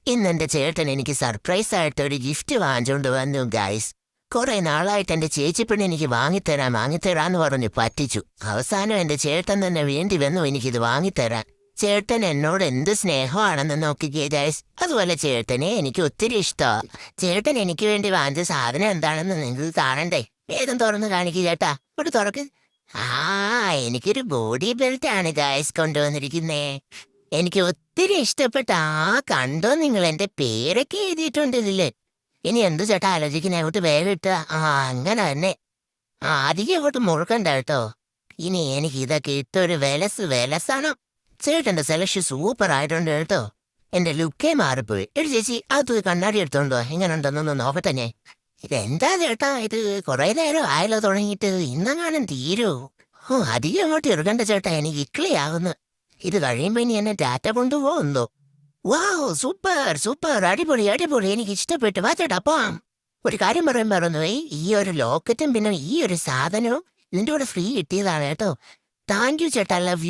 ഇന്നെന്റെ ചേട്ടൻ എനിക്ക് സർപ്രൈസ് ആയിട്ട് ഒരു ഗിഫ്റ്റ് വാങ്ങിച്ചുകൊണ്ട് വന്നു ഗൈസ്. കുറെ നാളായിട്ട് എന്റെ ചേച്ചിപ്പെണ്ണ് എനിക്ക് വാങ്ങിത്തരാന്ന് പറഞ്ഞു പറ്റിച്ചു. അവസാനം എന്റെ ചേട്ടൻ തന്നെ വേണ്ടി വന്നു എനിക്കിത് വാങ്ങിത്തരാൻ. ചേട്ടൻ എന്നോട് എന്ത് സ്നേഹമാണെന്ന് നോക്കിക്കേ ഗൈസ്. അതുപോലെ ചേട്ടനെ എനിക്ക് ഒത്തിരി ഇഷ്ടമാണ്. ചേട്ടൻ എനിക്ക് വേണ്ടി വാങ്ങിച്ച സാധനം എന്താണെന്ന് നിങ്ങൾക്ക് കാണണ്ടേ? വേഗം തുറന്ന് കാണിക്കൂ ചേട്ടാ. ഇവിടെ തുറക്ക്. ആ എനിക്കൊരു ബോഡി ബെൽറ്റ് ആണ് ഗൈസ് കൊണ്ടുവന്നിരിക്കുന്നേ. എനിക്ക് ഒത്തിരി ഇഷ്ടപ്പെട്ട. കണ്ടോ നിങ്ങൾ എന്റെ പേരൊക്കെ എഴുതിയിട്ടുണ്ട് ഇതില്. ഇനി എന്തു ചേട്ടാ ആലോചിക്കുന്ന? അങ്ങോട്ട് വേഗം ഇട്ട. അങ്ങനെ തന്നെ. അധികം അങ്ങോട്ട് മുഴുക്കണ്ട കേട്ടോ. ഇനി എനിക്ക് ഇതൊക്കെ ഇട്ടൊരു വിലസാണ്. ചേട്ടന്റെ സെലക്ഷൻ സൂപ്പർ ആയിട്ടുണ്ട് കേട്ടോ. എന്റെ ലുക്കേ മാറിപ്പോയി. എടി ചേച്ചി അത് കണ്ണാടി എടുത്തോണ്ടോ? എങ്ങനെ ഉണ്ടെന്നൊന്ന് നോക്കട്ടെ ഞാൻ. ഇതെന്താ ചേട്ടാ ഇത്? കുറെ നേരം ആയല്ലോ തുടങ്ങിയിട്ട്. ഇന്നെങ്ങാനും തീരൂ. അധികം അങ്ങോട്ട് ഇറുകണ്ട ചേട്ടാ, എനിക്ക് ഇക്ലിയാകുന്നു. ഇത് കഴിയുമ്പോ ഇനി എന്നെ ടാറ്റ കൊണ്ടുപോകുന്നോ? വാവ്, സൂപ്പർ, അടിപൊളി, എനിക്ക് ഇഷ്ടപ്പെട്ടു. വാ ചേട്ടാ അപ്പം. ഒരു കാര്യം പറയാൻ പറഞ്ഞു, ഈ ഒരു ലോക്കറ്റും പിന്നെ ഈ ഒരു സാധനവും ഇതിന്റെ കൂടെ ഫ്രീ കിട്ടിയതാണ് കേട്ടോ. താങ്ക് യു ചേട്ടാ, ലവ് യു.